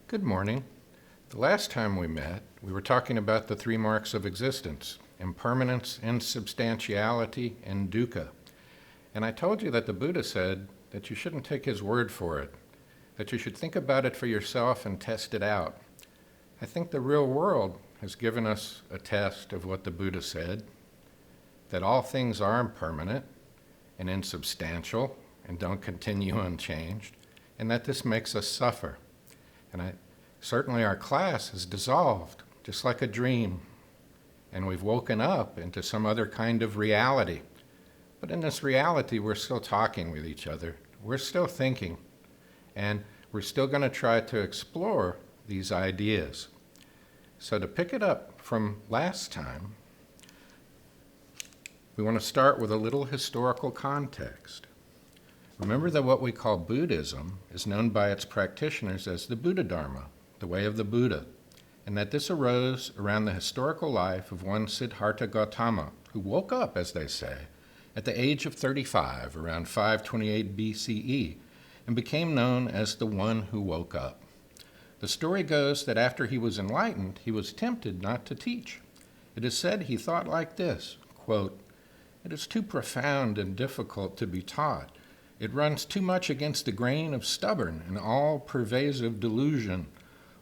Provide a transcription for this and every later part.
Good morning. The last time we met, we were talking about the three marks of existence: impermanence, insubstantiality, and dukkha. And I told you that the Buddha said that you shouldn't take his word for it, that you should think about it for yourself and test it out. I think the real world has given us a test of what the Buddha said, that all things are impermanent and insubstantial and don't continue unchanged, and that this makes us suffer. And certainly our class has dissolved, just like a dream, and we've woken up into some other kind of reality. But in this reality, we're still talking with each other. We're still thinking, and we're still going to try to explore these ideas. So to pick it up from last time, we want to start with a little historical context. Remember that what we call Buddhism is known by its practitioners as the Buddha Dharma, the way of the Buddha, and that this arose around the historical life of one Siddhartha Gautama, who woke up, as they say, at the age of 35, around 528 BCE, and became known as the one who woke up. The story goes that after he was enlightened, he was tempted not to teach. It is said he thought like this, quote, "It is too profound and difficult to be taught. It runs too much against the grain of stubborn and all-pervasive delusion.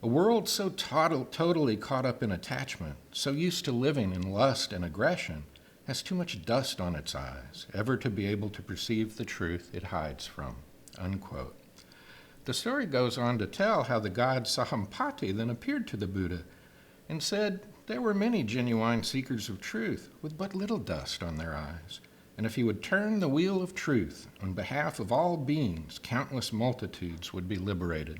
A world so totally caught up in attachment, so used to living in lust and aggression, has too much dust on its eyes, ever to be able to perceive the truth it hides from." Unquote. The story goes on to tell how the god Sahampati then appeared to the Buddha and said there were many genuine seekers of truth with but little dust on their eyes, and if he would turn the wheel of truth on behalf of all beings, countless multitudes would be liberated.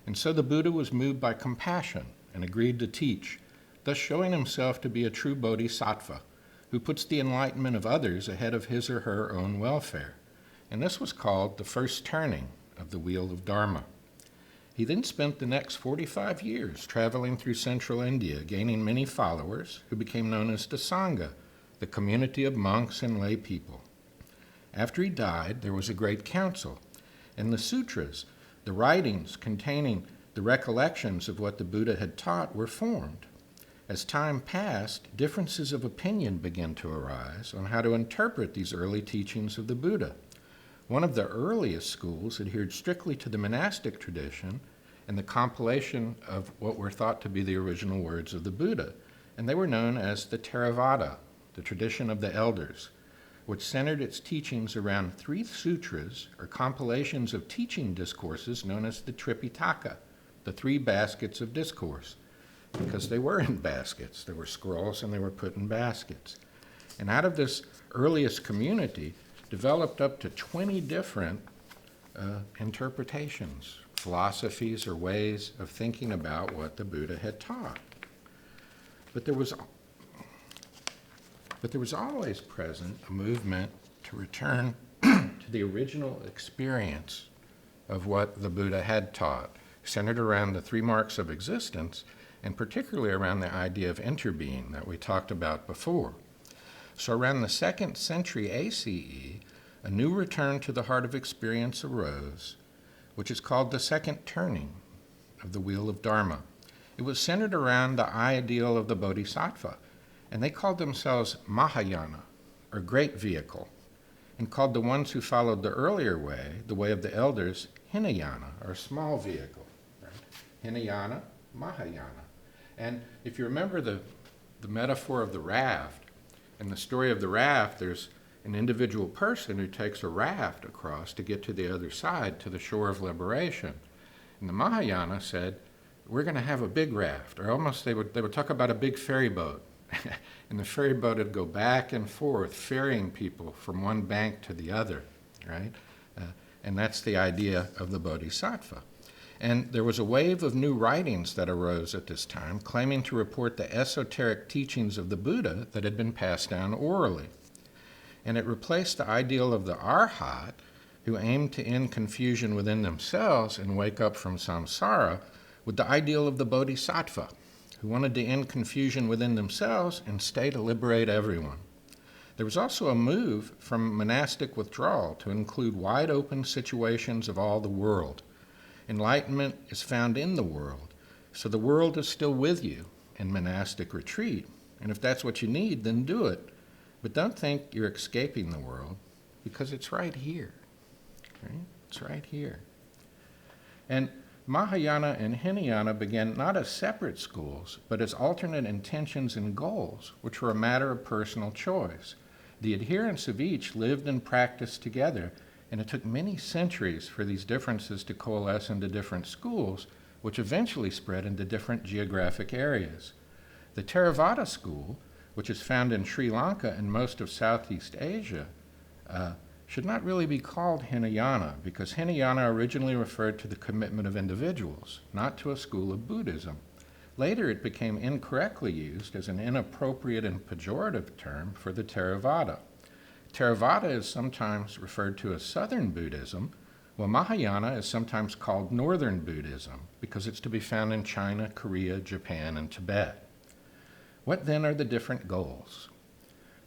And so the Buddha was moved by compassion and agreed to teach, thus showing himself to be a true bodhisattva, who puts the enlightenment of others ahead of his or her own welfare. And this was called the first turning of the wheel of Dharma. He then spent the next 45 years traveling through central India, gaining many followers who became known as the Sangha, the community of monks and lay people. After he died, there was a great council, and the sutras, the writings containing the recollections of what the Buddha had taught, were formed. As time passed, differences of opinion began to arise on how to interpret these early teachings of the Buddha. One of the earliest schools adhered strictly to the monastic tradition and the compilation of what were thought to be the original words of the Buddha, and they were known as the Theravada, the tradition of the elders, which centered its teachings around three sutras, or compilations of teaching discourses known as the Tripitaka, the three baskets of discourse, because they were in baskets. There were scrolls and they were put in baskets. And out of this earliest community developed up to 20 different interpretations, philosophies, or ways of thinking about what the Buddha had taught. But there was always present a movement to return to the original experience of what the Buddha had taught, centered around the three marks of existence, and particularly around the idea of interbeing that we talked about before. So around the 2nd century ACE, a new return to the heart of experience arose, which is called the second turning of the wheel of Dharma. It was centered around the ideal of the bodhisattva, and they called themselves Mahayana, or great vehicle, and called the ones who followed the earlier way, the way of the elders, Hinayana, or small vehicle. Right? Hinayana, Mahayana. And if you remember the metaphor of the raft, in the story of the raft, there's an individual person who takes a raft across to get to the other side, to the shore of liberation. And the Mahayana said, we're going to have a big raft, or almost they would talk about a big ferry boat. And the ferry boat would go back and forth, ferrying people from one bank to the other, right? And that's the idea of the bodhisattva. And there was a wave of new writings that arose at this time, claiming to report the esoteric teachings of the Buddha that had been passed down orally. And it replaced the ideal of the arhat, who aimed to end confusion within themselves and wake up from samsara, with the ideal of the bodhisattva, who wanted to end confusion within themselves and stay to liberate everyone. There was also a move from monastic withdrawal to include wide open situations of all the world. Enlightenment is found in the world, so the world is still with you in monastic retreat. And if that's what you need, then do it. But don't think you're escaping the world, because it's right here. Right? It's right here. And Mahayana and Hinayana began not as separate schools, but as alternate intentions and goals, which were a matter of personal choice. The adherents of each lived and practiced together, and it took many centuries for these differences to coalesce into different schools, which eventually spread into different geographic areas. The Theravada school, which is found in Sri Lanka and most of Southeast Asia, should not really be called Hinayana, because Hinayana originally referred to the commitment of individuals, not to a school of Buddhism. Later, it became incorrectly used as an inappropriate and pejorative term for the Theravada. Theravada is sometimes referred to as Southern Buddhism, while Mahayana is sometimes called Northern Buddhism, because it's to be found in China, Korea, Japan, and Tibet. What then are the different goals?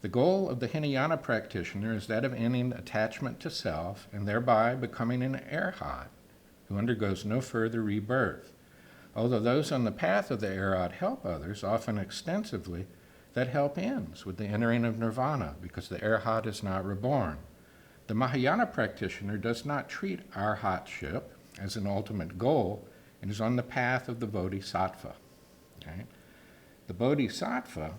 The goal of the Hinayana practitioner is that of ending attachment to self and thereby becoming an arhat who undergoes no further rebirth. Although those on the path of the arhat help others, often extensively, that help ends with the entering of nirvana because the arhat is not reborn. The Mahayana practitioner does not treat arhatship as an ultimate goal and is on the path of the bodhisattva. Okay? The bodhisattva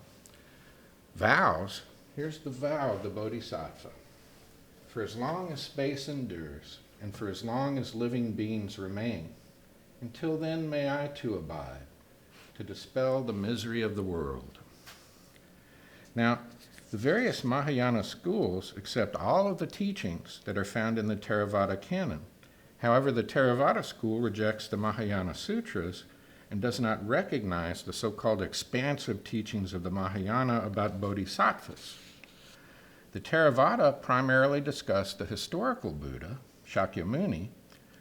vows, here's the vow of the bodhisattva. For as long as space endures, and for as long as living beings remain, until then may I too abide, to dispel the misery of the world. Now, the various Mahayana schools accept all of the teachings that are found in the Theravada canon. However, the Theravada school rejects the Mahayana sutras and does not recognize the so-called expansive teachings of the Mahayana about bodhisattvas. The Theravada primarily discuss the historical Buddha, Shakyamuni,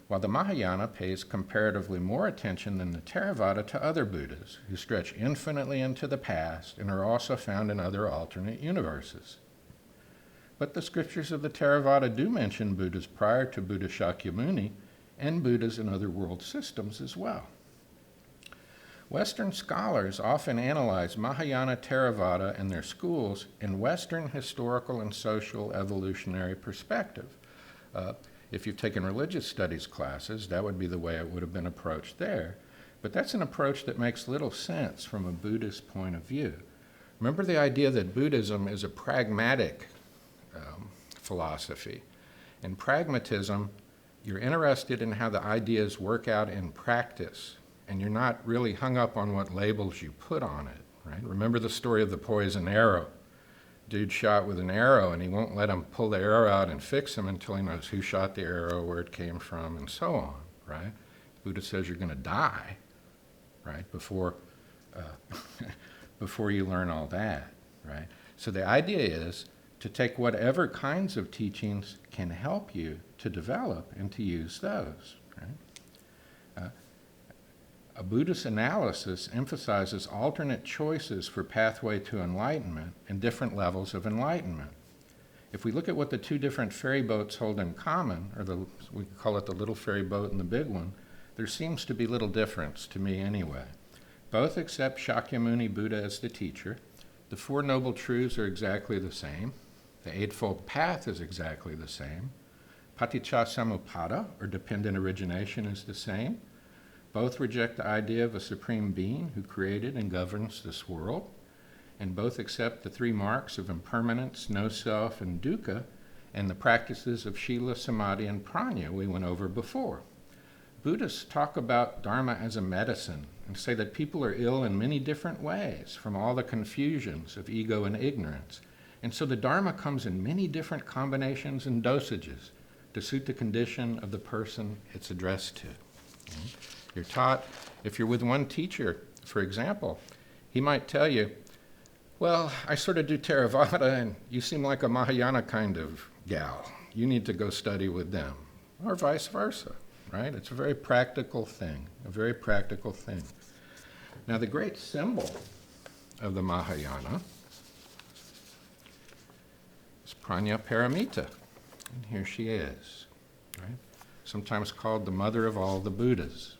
while the Mahayana pays comparatively more attention than the Theravada to other Buddhas, who stretch infinitely into the past and are also found in other alternate universes. But the scriptures of the Theravada do mention Buddhas prior to Buddha Shakyamuni and Buddhas in other world systems as well. Western scholars often analyze Mahayana Theravada and their schools in Western historical and social evolutionary perspective. If you've taken religious studies classes, that would be the way it would have been approached there. But that's an approach that makes little sense from a Buddhist point of view. Remember the idea that Buddhism is a pragmatic philosophy. In pragmatism, you're interested in how the ideas work out in practice, and you're not really hung up on what labels you put on it, right? Remember the story of the poison arrow. Dude shot with an arrow, and he won't let him pull the arrow out and fix him until he knows who shot the arrow, where it came from, and so on, right? Buddha says you're going to die, right, before you learn all that, right? So the idea is to take whatever kinds of teachings can help you to develop and to use those, right? A Buddhist analysis emphasizes alternate choices for pathway to enlightenment and different levels of enlightenment. If we look at what the two different ferry boats hold in common, or we call it the little ferry boat and the big one, there seems to be little difference, to me anyway. Both accept Shakyamuni Buddha as the teacher. The Four Noble Truths are exactly the same. The Eightfold Path is exactly the same. Paticca-samuppada, or dependent origination, is the same. Both reject the idea of a supreme being who created and governs this world, and both accept the three marks of impermanence, no self, and dukkha, and the practices of Shila, Samadhi, and Prajna we went over before. Buddhists talk about Dharma as a medicine and say that people are ill in many different ways from all the confusions of ego and ignorance. And so the Dharma comes in many different combinations and dosages to suit the condition of the person it's addressed to. You're taught, if you're with one teacher, for example, he might tell you, well, I sort of do Theravada and you seem like a Mahayana kind of gal. You need to go study with them, or vice versa, right? It's a very practical thing, Now, the great symbol of the Mahayana is Prajna Paramita, and here she is, right? sometimes called the mother of all the Buddhas,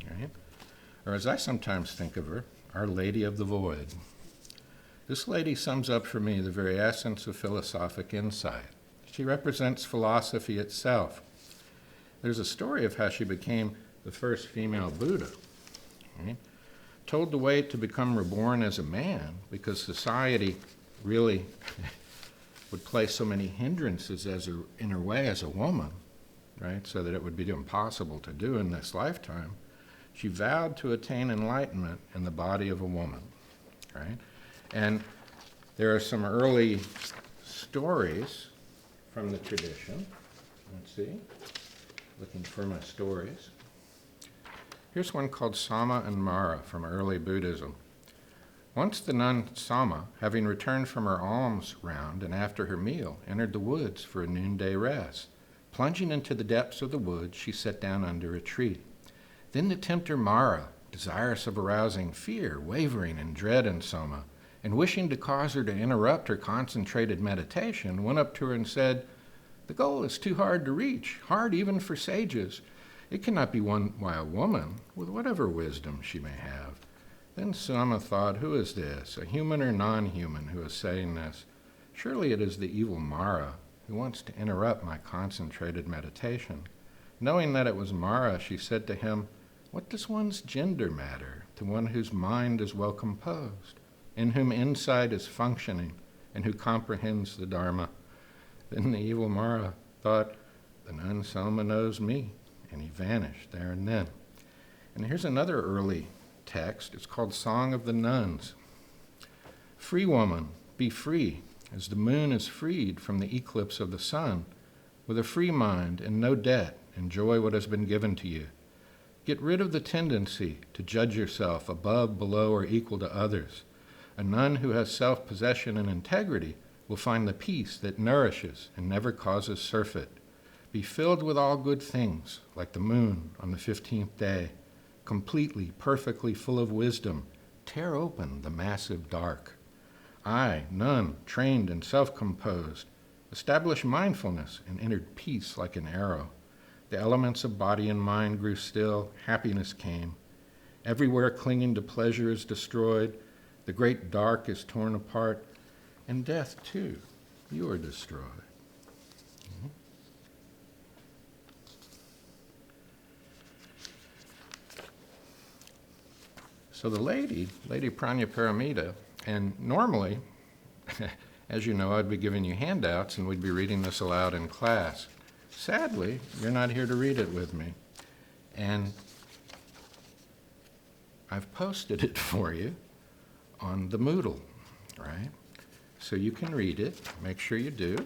right? Or as I sometimes think of her, Our Lady of the Void. This lady sums up for me the very essence of philosophic insight. She represents philosophy itself. There's a story of how she became the first female Buddha, right? Told to wait to become reborn as a man because society really would place so many hindrances in her way as a woman, right, so that it would be impossible to do in this lifetime. She vowed to attain enlightenment in the body of a woman, right? And there are some early stories from the tradition. Let's see, looking for my stories. Here's one called Sama and Mara from early Buddhism. Once the nun Sama, having returned from her alms round and after her meal, entered the woods for a noonday rest. Plunging into the depths of the woods, she sat down under a tree. Then the tempter Mara, desirous of arousing fear, wavering in dread in Soma, and wishing to cause her to interrupt her concentrated meditation, went up to her and said, "The goal is too hard to reach, hard even for sages. It cannot be won by a woman, with whatever wisdom she may have." Then Soma thought, who is this, a human or non-human, who is saying this? Surely it is the evil Mara, who wants to interrupt my concentrated meditation. Knowing that it was Mara, she said to him, "What does one's gender matter to one whose mind is well composed, in whom insight is functioning, and who comprehends the Dharma?" Then the evil Mara thought, the nun Soma knows me, and he vanished there and then. And here's another early text. It's called Song of the Nuns. "Free woman, be free, as the moon is freed from the eclipse of the sun. With a free mind and no debt, enjoy what has been given to you. Get rid of the tendency to judge yourself above, below, or equal to others. A nun who has self-possession and integrity will find the peace that nourishes and never causes surfeit. Be filled with all good things, like the moon on the 15th day, completely, perfectly full of wisdom. Tear open the massive dark. I, nun, trained and self-composed, established mindfulness and entered peace like an arrow. The elements of body and mind grew still, happiness came. Everywhere clinging to pleasure is destroyed, the great dark is torn apart, and death too, you are destroyed." So the Lady Prajnaparamita, and normally, as you know, I'd be giving you handouts and we'd be reading this aloud in class. Sadly, you're not here to read it with me. And I've posted it for you on the Moodle, right? So you can read it, make sure you do,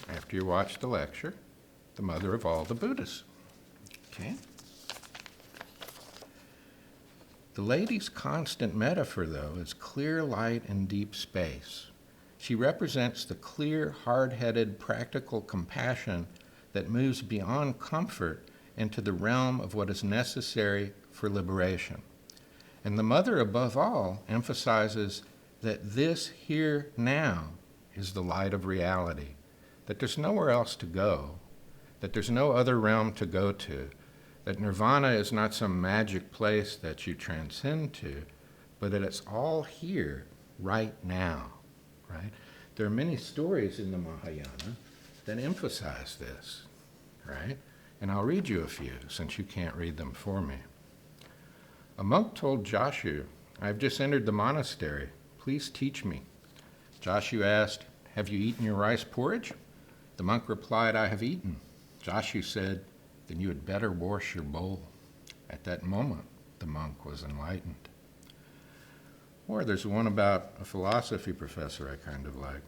after you watch the lecture, The Mother of All the Buddhas, okay? The lady's constant metaphor, though, is clear light and deep space. She represents the clear, hard-headed, practical compassion that moves beyond comfort into the realm of what is necessary for liberation. And the mother, above all, emphasizes that this here now is the light of reality, that there's nowhere else to go, that there's no other realm to go to, that nirvana is not some magic place that you transcend to, but that it's all here right now, right? There are many stories in the Mahayana that emphasize this, right? And I'll read you a few since you can't read them for me. A monk told Jashu, "I've just entered the monastery. Please teach me." Jashu asked, "Have you eaten your rice porridge?" The monk replied, "I have eaten." Jashu said, "Then you had better wash your bowl." At that moment, the monk was enlightened. Or there's one about a philosophy professor I kind of like.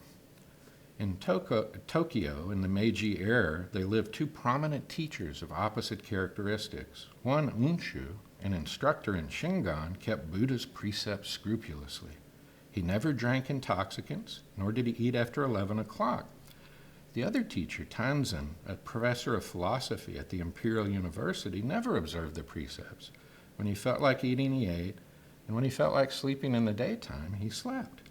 In Tokyo, in the Meiji era, there lived two prominent teachers of opposite characteristics. One, Unshu, an instructor in Shingon, kept Buddha's precepts scrupulously. He never drank intoxicants, nor did he eat after 11 o'clock. The other teacher, Tanzen, a professor of philosophy at the Imperial University, never observed the precepts. When he felt like eating, he ate, and when he felt like sleeping in the daytime, he slept.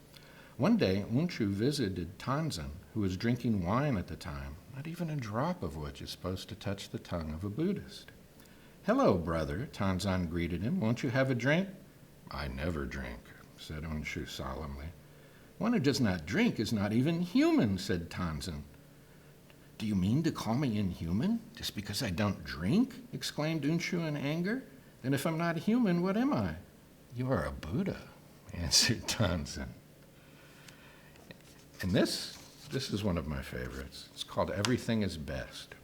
One day, Unshu visited Tanzen, who was drinking wine at the time, not even a drop of which is supposed to touch the tongue of a Buddhist. "Hello, brother," Tanzan greeted him. "Won't you have a drink?" "I never drink," said Unshu solemnly. "One who does not drink is not even human," said Tanzan. "Do you mean to call me inhuman, just because I don't drink?" exclaimed Unshu in anger. "Then if I'm not human, what am I?" "You are a Buddha," answered Tanzan. And this is one of my favorites. It's called Everything is Best.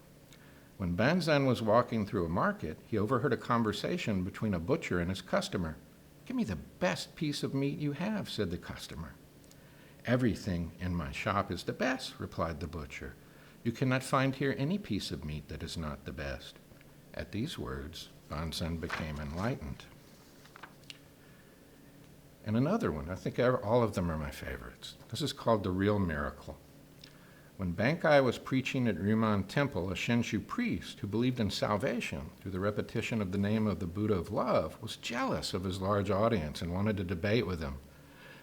When Banzan was walking through a market, he overheard a conversation between a butcher and his customer. "Give me the best piece of meat you have," said the customer. "Everything in my shop is the best," replied the butcher. "You cannot find here any piece of meat that is not the best." At these words, Banzan became enlightened. And another one, I think all of them are my favorites. This is called The Real Miracle. When Bankai was preaching at Ryuman Temple, a Shenshu priest who believed in salvation through the repetition of the name of the Buddha of Love was jealous of his large audience and wanted to debate with him.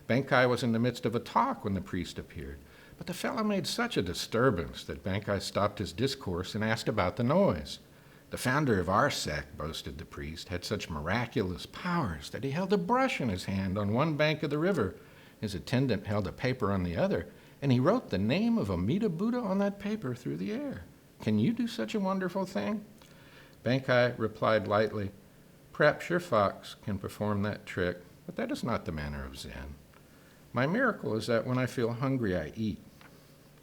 Bankai was in the midst of a talk when the priest appeared, but the fellow made such a disturbance that Bankai stopped his discourse and asked about the noise. "The founder of our sect," boasted the priest, "had such miraculous powers that he held a brush in his hand on one bank of the river. His attendant held a paper on the other, and he wrote the name of Amida Buddha on that paper through the air. Can you do such a wonderful thing?" Bankai replied lightly, "Perhaps your fox can perform that trick, but that is not the manner of Zen. My miracle is that when I feel hungry, I eat,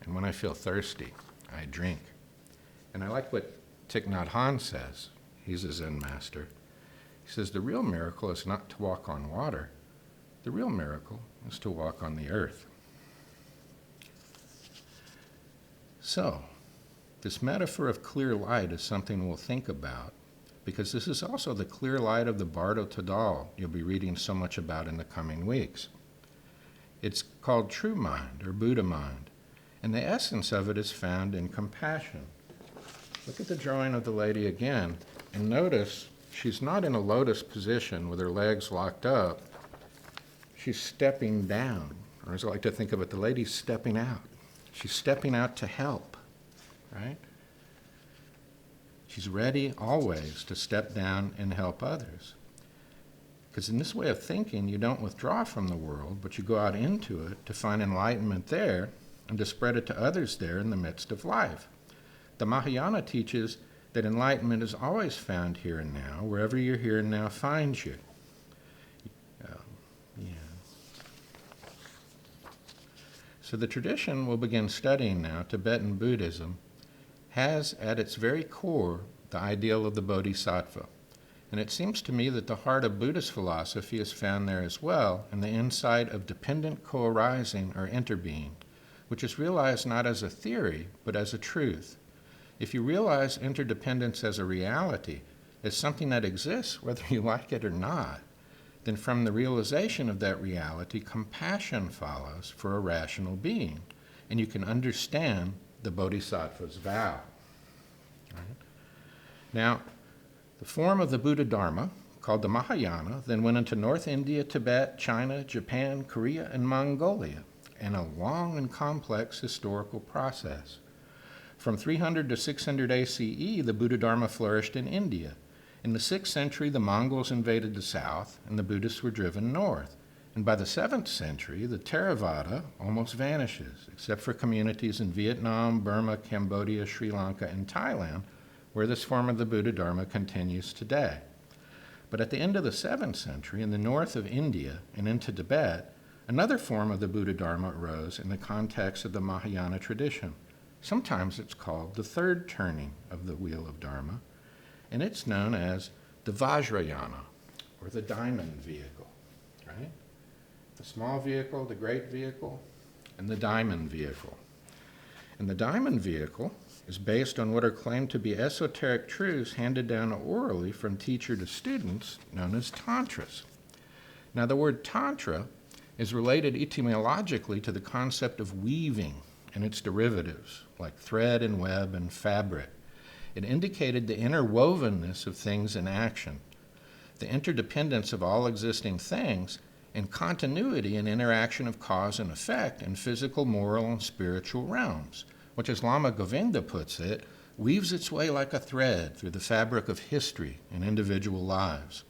and when I feel thirsty, I drink." And I like what Thich Nhat Hanh says. He's a Zen master. He says, "The real miracle is not to walk on water. The real miracle is to walk on the earth." So, this metaphor of clear light is something we'll think about, because this is also the clear light of the Bardo Tadal you'll be reading so much about in the coming weeks. It's called true mind, or Buddha mind, and the essence of it is found in compassion. Look at the drawing of the lady again, and notice she's not in a lotus position with her legs locked up. She's stepping down, or as I like to think of it, the lady's stepping out. She's stepping out to help, right? She's ready always to step down and help others. Because in this way of thinking, you don't withdraw from the world, but you go out into it to find enlightenment there and to spread it to others there in the midst of life. The Mahayana teaches that enlightenment is always found here and now, wherever your here and now finds you. So the tradition we'll begin studying now, Tibetan Buddhism, has at its very core the ideal of the Bodhisattva. And it seems to me that the heart of Buddhist philosophy is found there as well, in the insight of dependent co-arising or interbeing, which is realized not as a theory, but as a truth. If you realize interdependence as a reality, as something that exists whether you like it or not, then from the realization of that reality, compassion follows for a rational being, and you can understand the Bodhisattva's vow. Right? Now, the form of the Buddha Dharma, called the Mahayana, then went into North India, Tibet, China, Japan, Korea, and Mongolia, in a long and complex historical process. From 300 to 600 ACE, the Buddha Dharma flourished in India. In the 6th century, the Mongols invaded the south, and the Buddhists were driven north. And by the 7th century, the Theravada almost vanishes, except for communities in Vietnam, Burma, Cambodia, Sri Lanka, and Thailand, where this form of the Buddha Dharma continues today. But at the end of the 7th century, in the north of India and into Tibet, another form of the Buddha Dharma arose in the context of the Mahayana tradition. Sometimes it's called the third turning of the wheel of Dharma, and it's known as the Vajrayana, or the diamond vehicle, right? The small vehicle, the great vehicle, and the diamond vehicle. And the diamond vehicle is based on what are claimed to be esoteric truths handed down orally from teacher to students, known as tantras. Now, the word tantra is related etymologically to the concept of weaving and its derivatives, like thread and web and fabric. It indicated the interwovenness of things in action, the interdependence of all existing things, and continuity and interaction of cause and effect in physical, moral, and spiritual realms, which, as Lama Govinda puts it, weaves its way like a thread through the fabric of history and individual lives.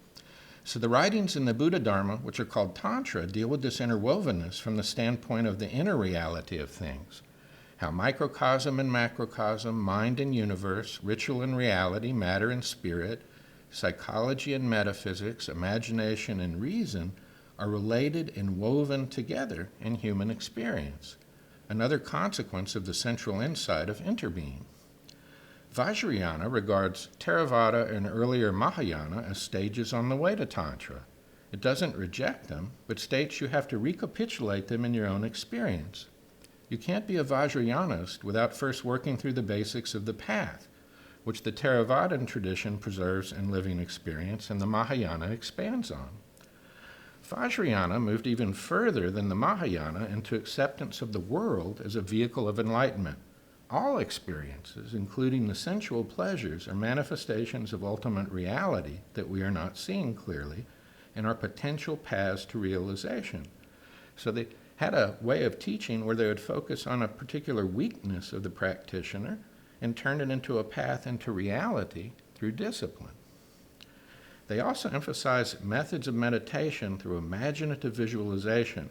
So the writings in the Buddha Dharma, which are called Tantra, deal with this interwovenness from the standpoint of the inner reality of things, how microcosm and macrocosm, mind and universe, ritual and reality, matter and spirit, psychology and metaphysics, imagination and reason are related and woven together in human experience, another consequence of the central insight of interbeing. Vajrayana regards Theravada and earlier Mahayana as stages on the way to Tantra. It doesn't reject them, but states you have to recapitulate them in your own experience. You can't be a Vajrayanist without first working through the basics of the path, which the Theravadan tradition preserves in living experience and the Mahayana expands on. Vajrayana moved even further than the Mahayana into acceptance of the world as a vehicle of enlightenment. All experiences, including the sensual pleasures, are manifestations of ultimate reality that we are not seeing clearly and are potential paths to realization. So they had a way of teaching where they would focus on a particular weakness of the practitioner and turn it into a path into reality through discipline. They also emphasize methods of meditation through imaginative visualization,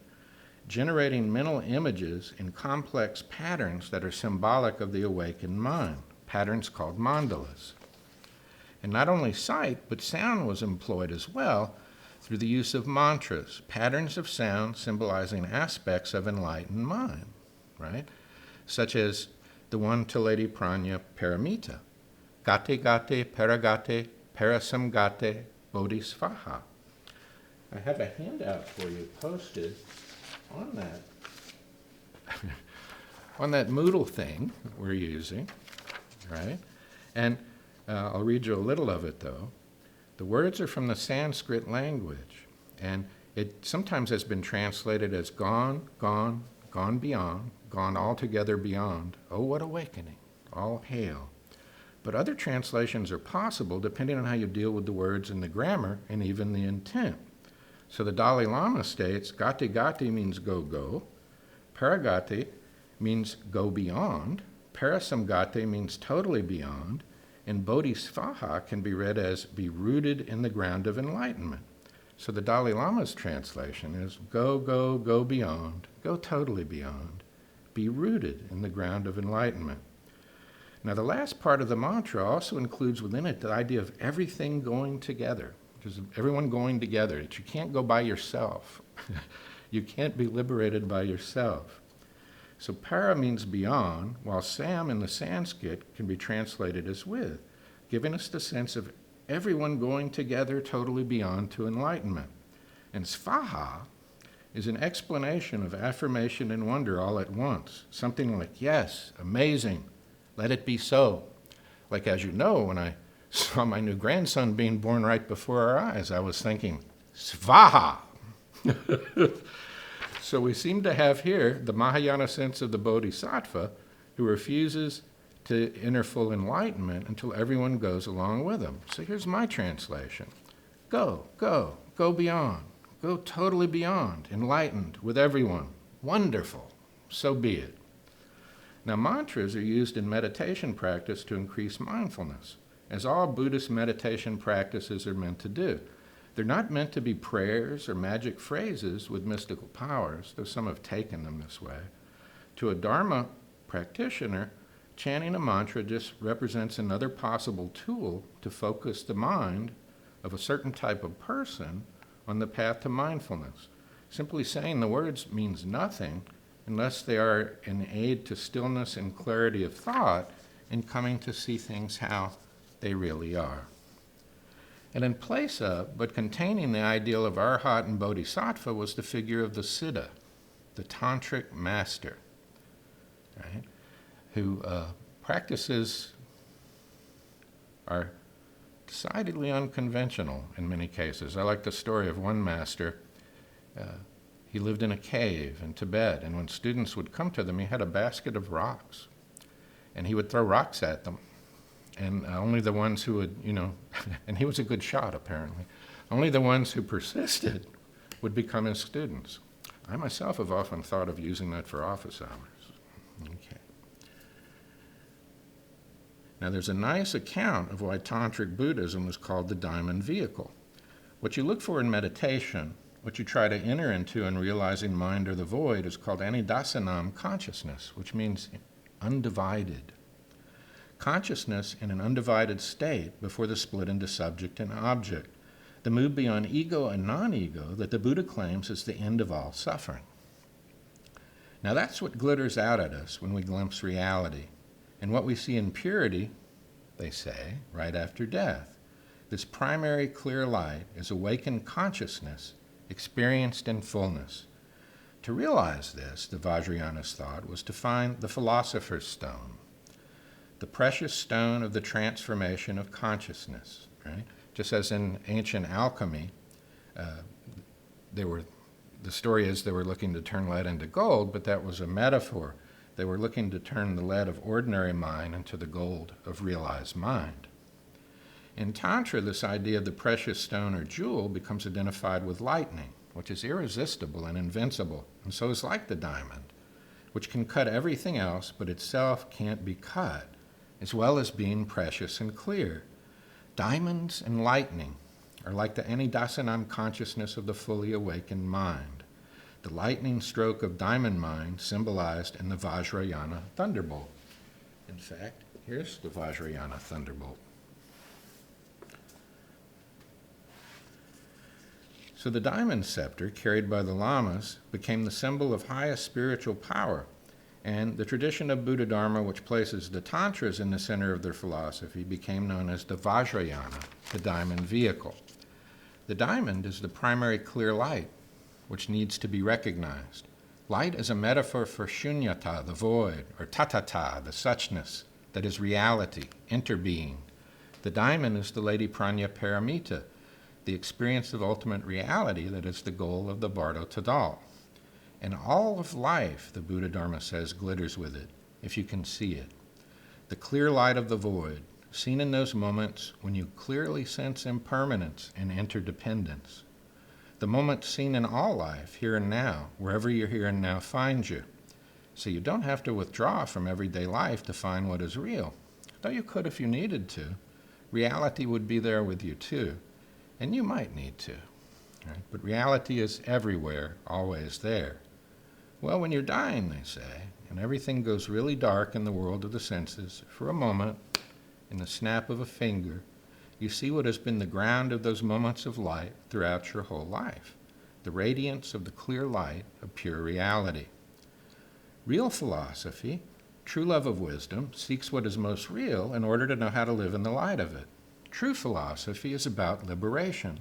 generating mental images in complex patterns that are symbolic of the awakened mind, patterns called mandalas. And not only sight, but sound was employed as well through the use of mantras, patterns of sound symbolizing aspects of enlightened mind, right? Such as the one Taledi Pranya Paramita, Gate Gate Paragate Parasamgate Bodhisvaha. I have a handout for you posted on that Moodle thing we're using, right? And I'll read you a little of it, though. The words are from the Sanskrit language, and it sometimes has been translated as gone, gone, gone beyond, gone altogether beyond. Oh, what awakening! All hail. But other translations are possible depending on how you deal with the words in the grammar and even the intent. So the Dalai Lama states, Gati Gati means go, go. Paragati means go beyond. Parasamgati means totally beyond. And Bodhisvaha can be read as be rooted in the ground of enlightenment. So the Dalai Lama's translation is go, go, go beyond, go totally beyond, be rooted in the ground of enlightenment. Now the last part of the mantra also includes within it the idea of everything going together. Just everyone going together. That you can't go by yourself. You can't be liberated by yourself. So para means beyond, while sam in the Sanskrit can be translated as with, giving us the sense of everyone going together totally beyond to enlightenment. And svaha is an explanation of affirmation and wonder all at once. Something like, yes, amazing, let it be so. Like, as you know, when I saw my new grandson being born right before our eyes, I was thinking, svaha. So we seem to have here the Mahayana sense of the Bodhisattva who refuses to enter full enlightenment until everyone goes along with him. So here's my translation. Go, go, go beyond. Go totally beyond, enlightened with everyone. Wonderful. So be it. Now mantras are used in meditation practice to increase mindfulness, as all Buddhist meditation practices are meant to do. They're not meant to be prayers or magic phrases with mystical powers, though some have taken them this way. To a Dharma practitioner, chanting a mantra just represents another possible tool to focus the mind of a certain type of person on the path to mindfulness. Simply saying the words means nothing unless they are an aid to stillness and clarity of thought in coming to see things how they really are. And in place of, but containing the ideal of Arhat and Bodhisattva was the figure of the Siddha, the tantric master, right? Who practices are decidedly unconventional in many cases. I like the story of one master. He lived in a cave in Tibet, and when students would come to them, he had a basket of rocks, and he would throw rocks at them. And only the ones who would, and he was a good shot apparently, only the ones who persisted would become his students. I myself have often thought of using that for office hours. Okay. Now, there's a nice account of why Tantric Buddhism was called the diamond vehicle. What you look for in meditation, what you try to enter into in realizing mind or the void, is called anidasanam consciousness, which means undivided. Consciousness in an undivided state before the split into subject and object, the move beyond ego and non-ego that the Buddha claims is the end of all suffering. Now that's what glitters out at us when we glimpse reality, and what we see in purity, they say, right after death. This primary clear light is awakened consciousness experienced in fullness. To realize this, the Vajrayana's thought, was to find the philosopher's stone, the precious stone of the transformation of consciousness, right? Just as in ancient alchemy, the story is they were looking to turn lead into gold, but that was a metaphor. They were looking to turn the lead of ordinary mind into the gold of realized mind. In Tantra, this idea of the precious stone or jewel becomes identified with lightning, which is irresistible and invincible, and so is like the diamond, which can cut everything else, but itself can't be cut, as well as being precious and clear. Diamonds and lightning are like the anidasanam consciousness of the fully awakened mind, the lightning stroke of diamond mind symbolized in the Vajrayana thunderbolt. In fact, here's the Vajrayana thunderbolt. So the diamond scepter carried by the lamas became the symbol of highest spiritual power, and the tradition of Buddha Dharma, which places the Tantras in the center of their philosophy, became known as the Vajrayana, the diamond vehicle. The diamond is the primary clear light, which needs to be recognized. Light is a metaphor for shunyata, the void, or tatata, the suchness, that is reality, interbeing. The diamond is the Lady Prajna Paramita, the experience of ultimate reality that is the goal of the Bardo Tadal. And all of life, the Buddha Dharma says, glitters with it, if you can see it. The clear light of the void, seen in those moments when you clearly sense impermanence and interdependence. The moment seen in all life, here and now, wherever your here and now finds you. So you don't have to withdraw from everyday life to find what is real. Though you could if you needed to. Reality would be there with you too. And you might need to. Right? But reality is everywhere, always there. Well, when you're dying, they say, and everything goes really dark in the world of the senses, for a moment, in the snap of a finger, you see what has been the ground of those moments of light throughout your whole life, the radiance of the clear light of pure reality. Real philosophy, true love of wisdom, seeks what is most real in order to know how to live in the light of it. True philosophy is about liberation.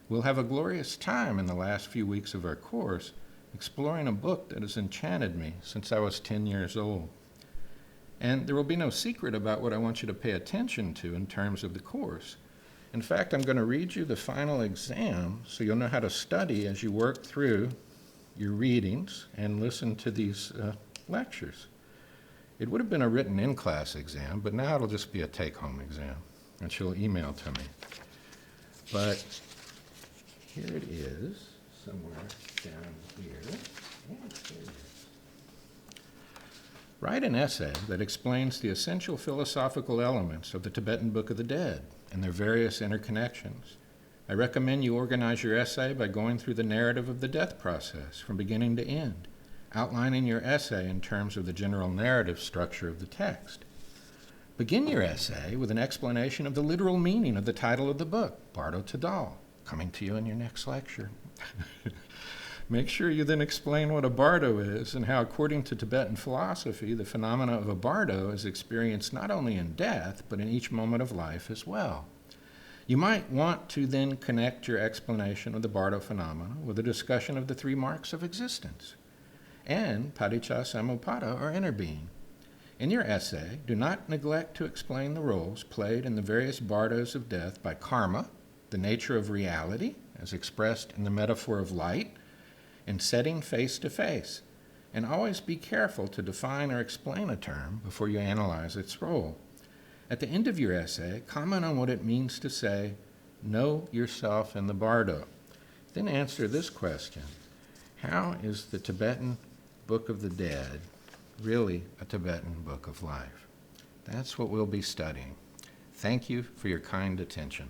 We'll have a glorious time in the last few weeks of our course exploring a book that has enchanted me since I was 10 years old. And there will be no secret about what I want you to pay attention to in terms of the course. In fact, I'm going to read you the final exam so you'll know how to study as you work through your readings and listen to these lectures. It would have been a written in-class exam, but now it'll just be a take-home exam, and she'll email to me. But here it is, somewhere down here. Yeah, here it is. Write an essay that explains the essential philosophical elements of the Tibetan Book of the Dead and their various interconnections. I recommend you organize your essay by going through the narrative of the death process from beginning to end, outlining your essay in terms of the general narrative structure of the text. Begin your essay with an explanation of the literal meaning of the title of the book, Bardo Tadal, coming to you in your next lecture. Make sure you then explain what a bardo is and how, according to Tibetan philosophy, the phenomena of a bardo is experienced not only in death, but in each moment of life as well. You might want to then connect your explanation of the bardo phenomena with a discussion of the three marks of existence and paticca-samuppada, or inner being. In your essay, do not neglect to explain the roles played in the various bardos of death by karma, the nature of reality, as expressed in the metaphor of light, and setting face to face. And always be careful to define or explain a term before you analyze its role. At the end of your essay, comment on what it means to say, know yourself in the bardo. Then answer this question: how is the Tibetan Book of the Dead really a Tibetan book of life? That's what we'll be studying. Thank you for your kind attention.